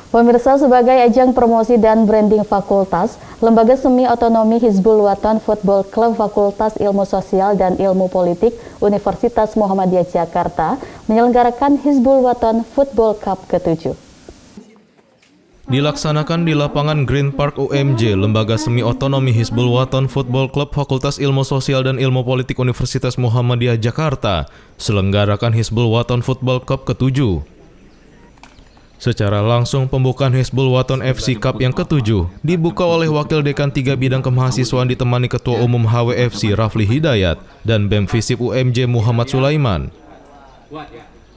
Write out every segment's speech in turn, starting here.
Pemirsa, sebagai ajang promosi dan branding fakultas, Lembaga Semi Otonomi Hizbul Wathan Football Club Fakultas Ilmu Sosial dan Ilmu Politik Universitas Muhammadiyah Jakarta menyelenggarakan Hizbul Wathan Football Cup ke-7. Dilaksanakan di lapangan Green Park UMJ, Lembaga Semi Otonomi Hizbul Wathan Football Club Fakultas Ilmu Sosial dan Ilmu Politik Universitas Muhammadiyah Jakarta, selenggarakan Hizbul Wathan Football Cup ke-7. Secara langsung, pembukaan Hizbul Wathan FC Cup yang ke-7 dibuka oleh Wakil Dekan 3 Bidang Kemahasiswaan ditemani Ketua Umum HWFC Rafli Hidayat dan BEM Visip UMJ Muhammad Sulaiman.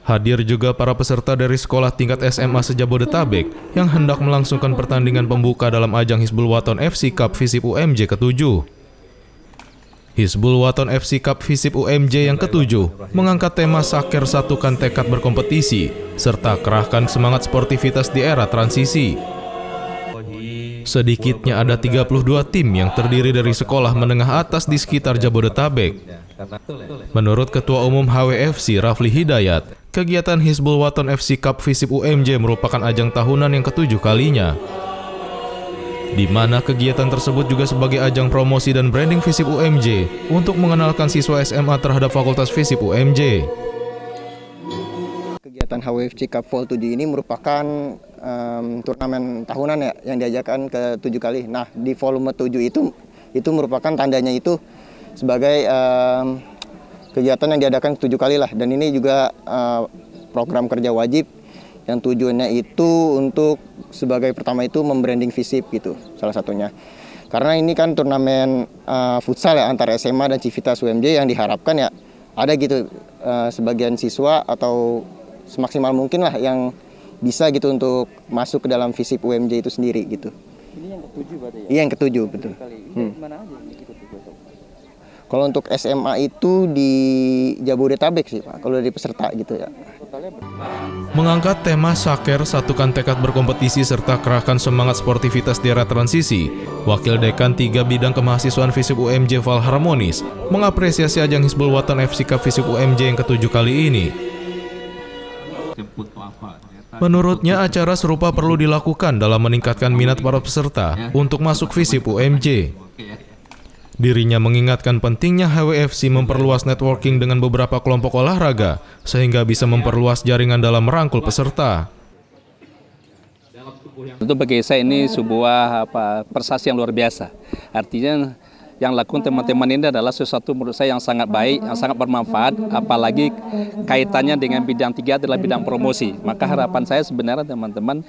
Hadir juga para peserta dari sekolah tingkat SMA se-Jabodetabek yang hendak melangsungkan pertandingan pembuka dalam ajang Hizbul Wathan FC Cup Visip UMJ ke-7. Hizbul Wathan FC Cup Visip UMJ yang ke-7 mengangkat tema Saker Satukan Tekad Berkompetisi serta kerahkan semangat sportivitas di era transisi. Sedikitnya ada 32 tim yang terdiri dari sekolah menengah atas di sekitar Jabodetabek. Menurut Ketua Umum HWFC Rafli Hidayat, kegiatan Hizbul Wathan FC Cup Visip UMJ merupakan ajang tahunan yang ke-7 kalinya, di mana kegiatan tersebut juga sebagai ajang promosi dan branding Visip UMJ untuk mengenalkan siswa SMA terhadap Fakultas Visip UMJ. Kegiatan HWFC Cup Vol 7 ini merupakan turnamen tahunan ya, yang diajakkan ke-7 kali. Nah, di volume 7 itu merupakan tandanya itu sebagai kegiatan yang diadakan 7 kali lah. Dan ini juga program kerja wajib yang tujuannya itu untuk sebagai pertama itu membranding Visip gitu, salah satunya. Karena ini kan turnamen futsal ya antara SMA dan Civitas UMJ, yang diharapkan ya ada gitu sebagian siswa atau semaksimal mungkin lah yang bisa gitu untuk masuk ke dalam Visip UMJ itu sendiri gitu. Ini yang ke-7 berarti ya? Iya, yang ke-7 betul. Mana aja yang ikut itu? Kalau untuk SMA itu di Jabodetabek sih Pak, kalau dari peserta gitu ya. Mengangkat tema Saker Satukan Tekad Berkompetisi serta kerahkan semangat sportivitas di era transisi, Wakil Dekan 3 Bidang Kemahasiswaan Visip UMJ Val Harmonis mengapresiasi ajang Hizbul Wathan FC Cup Visip UMJ yang ke-7 kali ini. Menurutnya, acara serupa perlu dilakukan dalam meningkatkan minat para peserta untuk masuk Visip UMJ. Dirinya mengingatkan pentingnya HWFC memperluas networking dengan beberapa kelompok olahraga sehingga bisa memperluas jaringan dalam merangkul peserta. Tentu bagi saya ini sebuah prestasi yang luar biasa. Artinya yang lakukan teman-teman ini adalah sesuatu menurut saya yang sangat baik, yang sangat bermanfaat, apalagi kaitannya dengan bidang 3 adalah bidang promosi. Maka harapan saya sebenarnya teman-teman,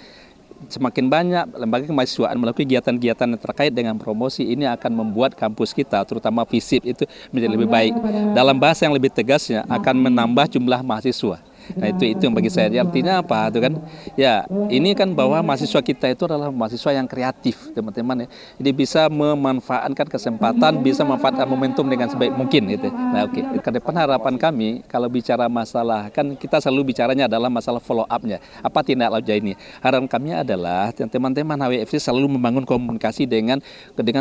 semakin banyak lembaga kemahasiswaan melakukan kegiatan-kegiatan yang terkait dengan promosi ini akan membuat kampus kita, terutama Visip itu menjadi lebih baik. Dalam bahasa yang lebih tegasnya, akan menambah jumlah mahasiswa. Nah itu yang bagi saya. Artinya apa? Itu kan, ya ini kan bahwa mahasiswa kita itu adalah mahasiswa yang kreatif, teman-teman ya. Jadi bisa memanfaatkan kesempatan, bisa memanfaatkan momentum dengan sebaik mungkin gitu. Nah oke. Ke depan harapan kami kalau bicara masalah, kan kita selalu bicaranya adalah masalah follow up-nya. Apa tindak lanjut ini? Harapan kami adalah teman-teman HWFC selalu membangun komunikasi dengan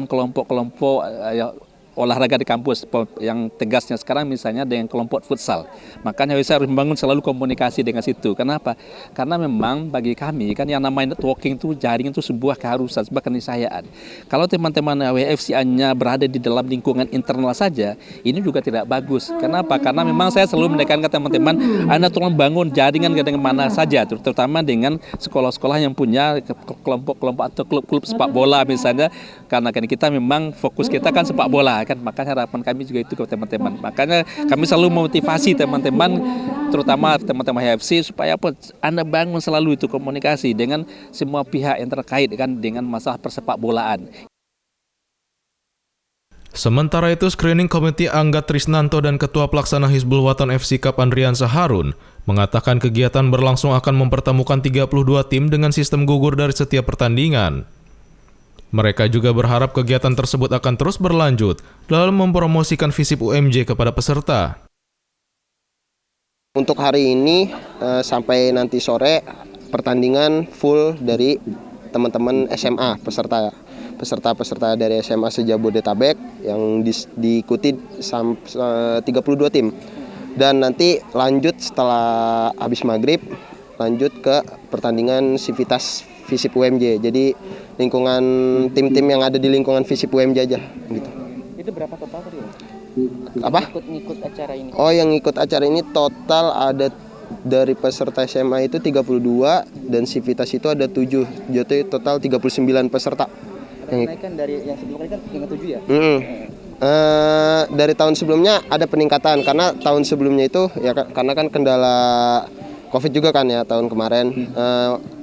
kelompok-kelompok olahraga di kampus, yang tegasnya sekarang misalnya dengan kelompok futsal. Makanya saya harus membangun selalu komunikasi dengan situ. Kenapa? Karena memang bagi kami kan yang namanya networking itu, jaringan itu sebuah keharusan, sebuah keniscayaan. Kalau teman-teman WFC hanya berada di dalam lingkungan internal saja, ini juga tidak bagus. Kenapa? Karena memang saya selalu menekankan teman-teman, Anda tolong bangun jaringan dengan mana saja, terutama dengan sekolah-sekolah yang punya kelompok-kelompok atau klub-klub sepak bola misalnya. Karena kan kita memang fokus kita kan sepak bola kan, makanya harapan kami juga itu ke teman-teman. Makanya kami selalu memotivasi teman-teman, terutama teman-teman HFC, supaya Anda bangun selalu itu komunikasi dengan semua pihak yang terkait kan dengan masalah persepak bolaan. Sementara itu, Screening Committee Angga Trisnanto dan Ketua Pelaksana Hizbul Wathan FC Cup Andriansa Harun mengatakan kegiatan berlangsung akan mempertemukan 32 tim dengan sistem gugur dari setiap pertandingan. Mereka juga berharap kegiatan tersebut akan terus berlanjut dalam mempromosikan Visip UMJ kepada peserta. Untuk hari ini sampai nanti sore pertandingan full dari teman-teman SMA peserta dari SMA se-Jabodetabek yang diikuti 32 tim. Dan nanti lanjut setelah habis maghrib lanjut ke pertandingan Civitas FISIP UMJ. Jadi lingkungan tim-tim yang ada di lingkungan FISIP UMJ aja gitu. Itu berapa total tadi? Apa? Ngikut acara ini. Oh, yang ikut acara ini total ada dari peserta SMA itu 32 dan Civitas itu ada 7. Jadi total 39 peserta. Ada kenaikan dari yang sebelumnya kan dengan 7 ya? Dari tahun sebelumnya ada peningkatan karena tahun sebelumnya itu ya karena kan kendala Covid juga kan ya tahun kemarin.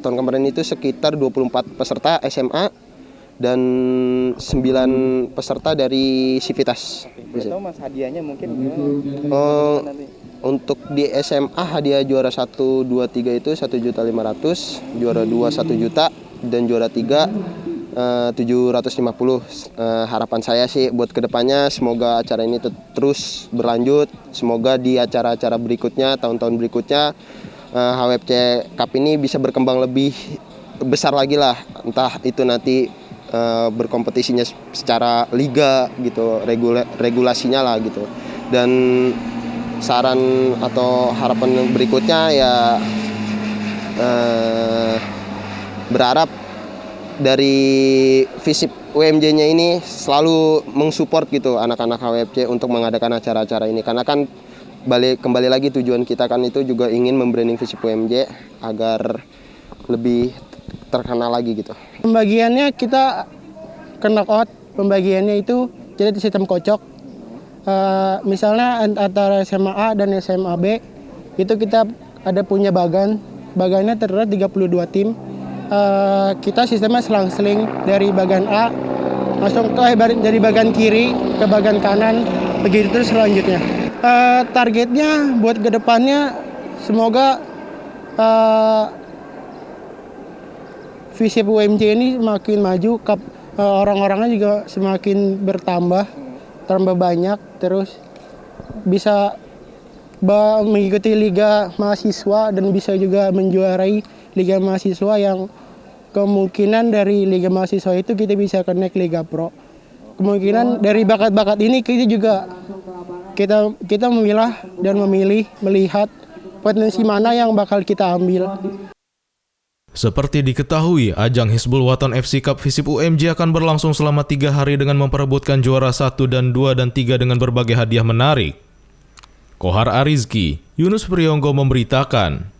Tahun kemarin itu sekitar 24 peserta SMA dan 9 peserta dari Civitas. Tahu Mas hadiahnya mungkin nanti. Untuk di SMA hadiah juara 1, 2, 3 itu 1.500.000, juara 2 1 juta dan juara 3 750. Harapan saya sih buat kedepannya semoga acara ini terus berlanjut. Semoga di acara-acara berikutnya, tahun-tahun berikutnya HWFC Cup ini bisa berkembang lebih besar lagi lah. Entah itu nanti berkompetisinya secara liga gitu, regulasinya lah gitu. Dan saran atau harapan berikutnya ya berharap dari FISIP UMJ-nya ini selalu mensupport gitu anak-anak HWFC untuk mengadakan acara-acara ini karena kan kembali lagi tujuan kita kan itu juga ingin membranding FISIP UMJ agar lebih terkenal lagi gitu. Pembagiannya kita knock out, pembagiannya itu jadi sistem kocok. Misalnya antara SMA A dan SMA B itu kita ada punya bagannya terdapat 32 tim. Kita sistemnya selang-seling dari bagan A langsung dari bagan kiri ke bagan kanan begitu terus selanjutnya. Targetnya buat kedepannya semoga FISIP UMJ ini makin maju, orang-orangnya juga semakin tambah banyak, terus bisa mengikuti liga mahasiswa dan bisa juga menjuarai liga mahasiswa yang kemungkinan dari liga mahasiswa itu kita bisa connect Liga Pro. Kemungkinan dari bakat-bakat ini kita memilah dan melihat potensi mana yang bakal kita ambil. Seperti diketahui, ajang Hizbul Wathan FC Cup FISIP UMJ akan berlangsung selama 3 hari dengan memperebutkan juara 1 dan 2 dan 3 dengan berbagai hadiah menarik. Kohar Arizki, Yunus Priyonggo memberitakan.